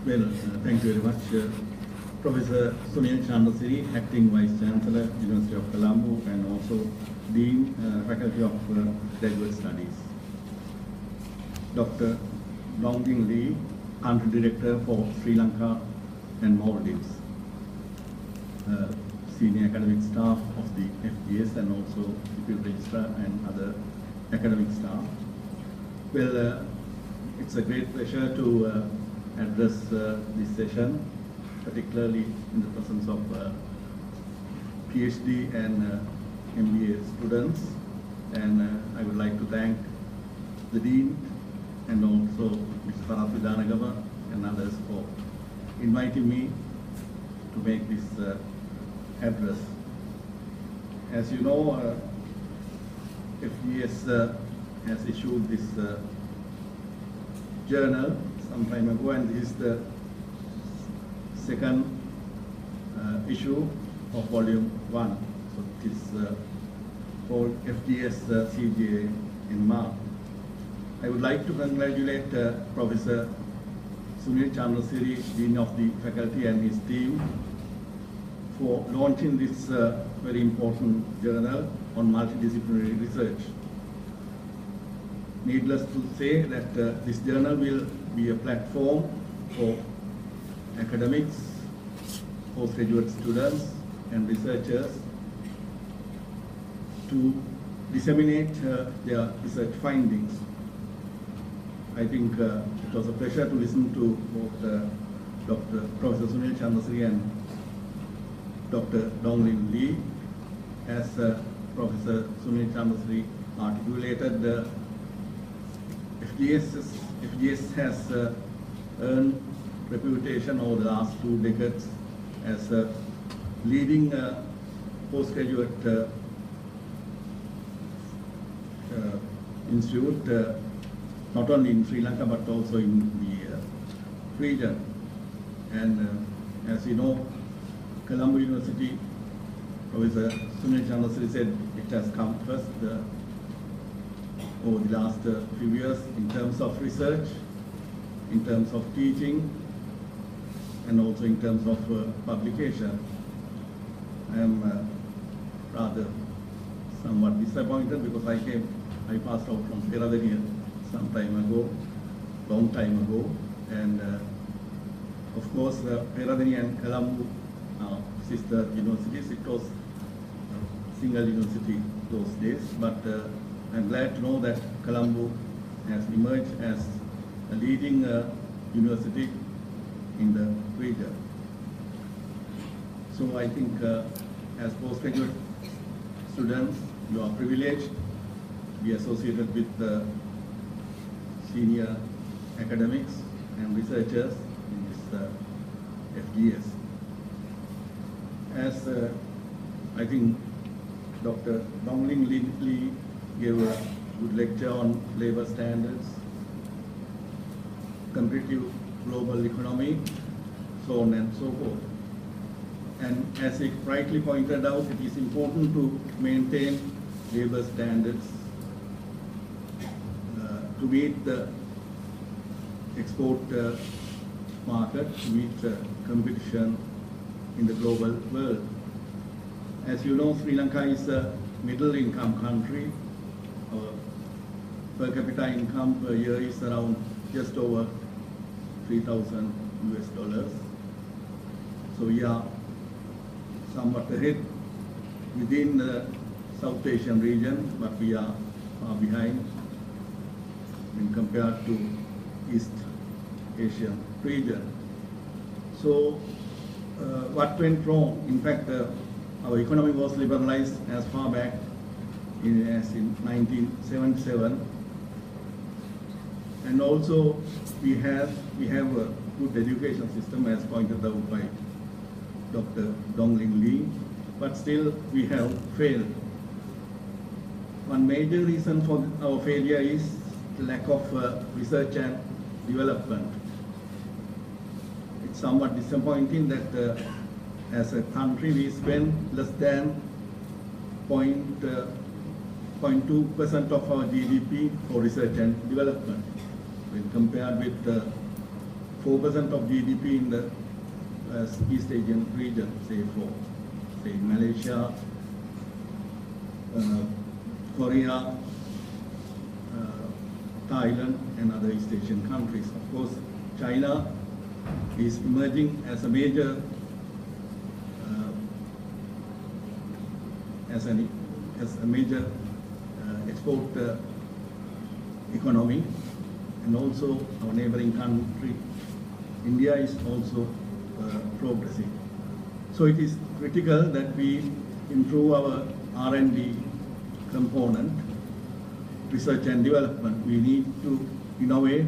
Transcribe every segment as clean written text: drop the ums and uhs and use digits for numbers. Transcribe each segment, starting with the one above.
Well, thank you very much. Professor Sunil Chandrasiri, Acting Vice Chancellor, University of Colombo, and also Dean, Faculty of Graduate Studies. Dr. Dongjin Lee, Country Director for Sri Lanka and Maldives. Senior academic staff of the FGS and also Deputy Registrar and other academic staff. Well, it's a great pleasure to address this session, particularly in the presence of PhD and MBA students. And I would like to thank the Dean and also Mr. Parath Vidhanagama and others for inviting me to make this address. As you know, FGS has issued this journal some time ago, and this is the second issue of volume 1. So it is called FGS CGA in March. I would like to congratulate Professor Sunil Chandrasiri, Dean of the Faculty, and his team for launching this very important journal on multidisciplinary research. Needless to say that this journal will be a platform for academics, postgraduate students and researchers to disseminate their research findings. I think it was a pleasure to listen to both Professor Sunil Chandrasiri and Dr. Dongjin Lee. As Professor Sunil Chandrasiri articulated, FGS has earned reputation over the last 2 decades as a leading postgraduate institute, not only in Sri Lanka but also in the region. And as you know, Colombo University, Professor Sunil Chandrasiri said it has come first over the last few years in terms of research, in terms of teaching, and also in terms of publication. I am rather somewhat disappointed because I passed out from Peradeniya some time ago, long time ago, and of course Peradeniya and Colombo are sister universities. It was a single university those days, but I'm glad to know that Colombo has emerged as a leading university in the region. So I think as postgraduate students, you are privileged to be associated with senior academics and researchers in this FGS. As I think Dr. Dongjin Lee gave a good lecture on labor standards, competitive global economy, so on and so forth. And as he rightly pointed out, it is important to maintain labor standards to meet the export market, to meet competition in the global world. As you know, Sri Lanka is a middle income country. Our per capita income per year is around just over $3,000 US. So we are somewhat ahead within the South Asian region, but we are far behind when compared to East Asian region. So what went wrong? In fact, our economy was liberalized as far back as in 1977, and also we have a good education system, as pointed out by Dr. Dongjin Lee, but still we have failed. One major reason for our failure is the lack of research and development. It's somewhat disappointing that as a country we spend less than 0.2% of our GDP for research and development, when compared with 4% of GDP in the East Asian region, say Malaysia, Korea, Thailand, and other East Asian countries. Of course, China is emerging as a major export economy, and also our neighboring country, India, is also progressing. So it is critical that we improve our R&D component, research and development. We need to innovate,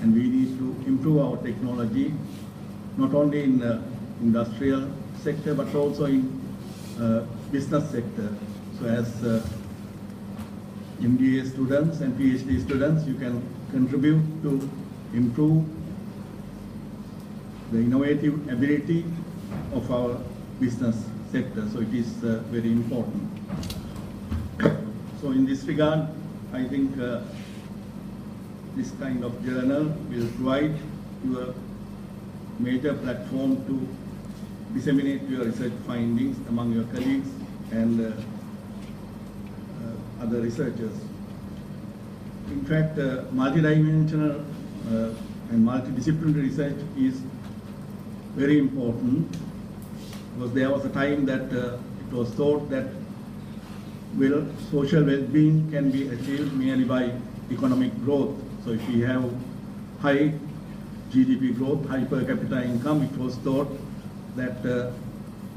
and we need to improve our technology, not only in the industrial sector, but also in business sector. So as MBA students and PhD students, you can contribute to improve the innovative ability of our business sector. So it is very important. So in this regard, I think this kind of journal will provide you a major platform to disseminate your research findings among your colleagues and other researchers. In fact, multidimensional and multidisciplinary research is very important, because there was a time that it was thought that social well-being can be achieved merely by economic growth. So if we have high GDP growth, high per capita income, it was thought that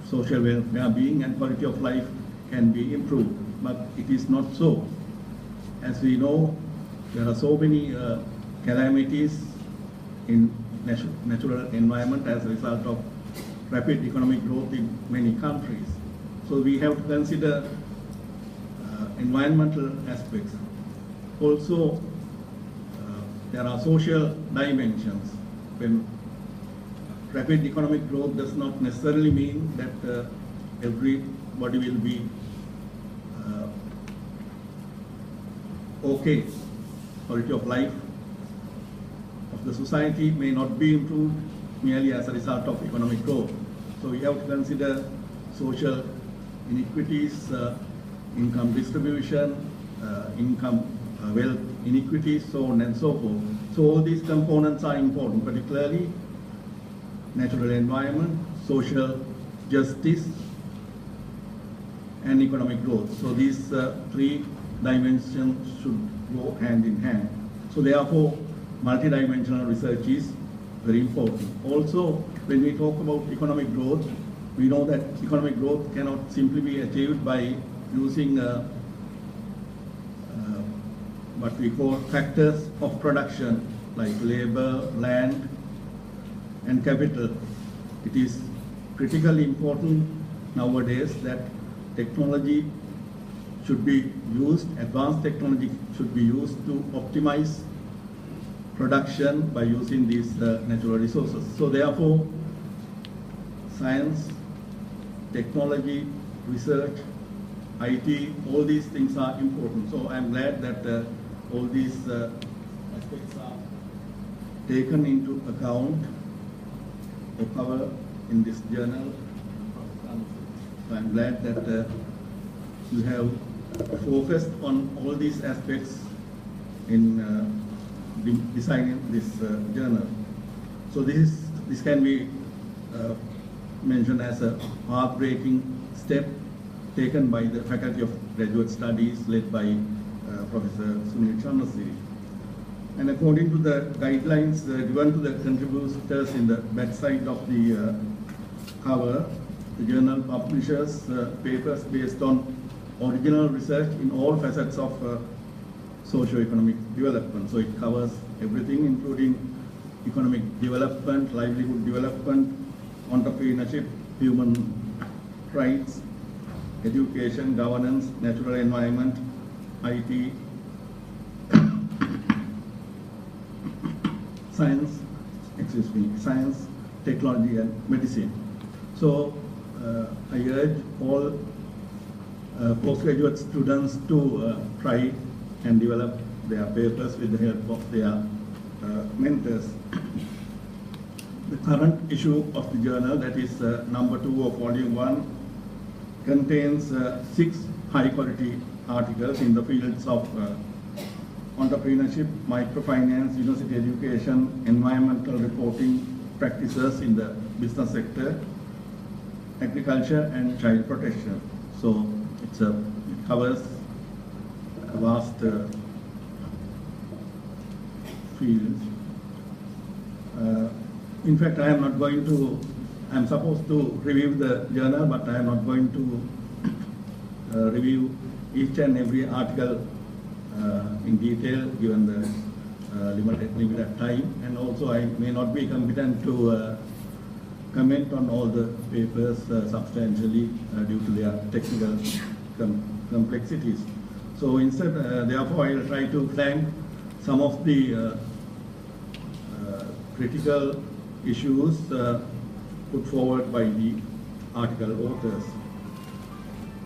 social well-being and quality of life can be improved. But it is not so. As we know, there are so many calamities in natural environment as a result of rapid economic growth in many countries. So we have to consider environmental aspects. Also, there are social dimensions. When rapid economic growth does not necessarily mean that everybody will be okay. Quality of life of the society may not be improved merely as a result of economic growth. So we have to consider social inequities, income distribution, wealth inequities, so on and so forth. So all these components are important, particularly natural environment, social justice, and economic growth. So these three dimensions should go hand in hand. So therefore, multidimensional research is very important. Also, when we talk about economic growth, we know that economic growth cannot simply be achieved by using what we call factors of production, like labor, land, and capital. It is critically important nowadays that technology should be used, advanced technology should be used to optimize production by using these natural resources. So therefore, science, technology, research, IT, all these things are important. So I'm glad that all these aspects are taken into account or cover in this journal. So I'm glad that you have focused on all these aspects in designing this journal. So this can be mentioned as a path-breaking step taken by the Faculty of Graduate Studies led by Professor Sunil Chandrasiri. And according to the guidelines given to the contributors in the backside of the cover, the journal publishes papers based on original research in all facets of socio-economic development. So it covers everything, including economic development, livelihood development, entrepreneurship, human rights, education, governance, natural environment, IT, science, technology, and medicine. So I urge all postgraduate students to try and develop their papers with the help of their mentors. The current issue of the journal, that is number 2 of volume 1, contains 6 high-quality articles in the fields of entrepreneurship, microfinance, university education, environmental reporting practices in the business sector, agriculture, and child protection. So it covers a vast fields. In fact, I am supposed to review the journal, but I am not going to review each and every article in detail given the limited time, and also I may not be competent to comment on all the papers substantially due to their technical complexities. So instead, therefore, I will try to flank some of the critical issues put forward by the article authors.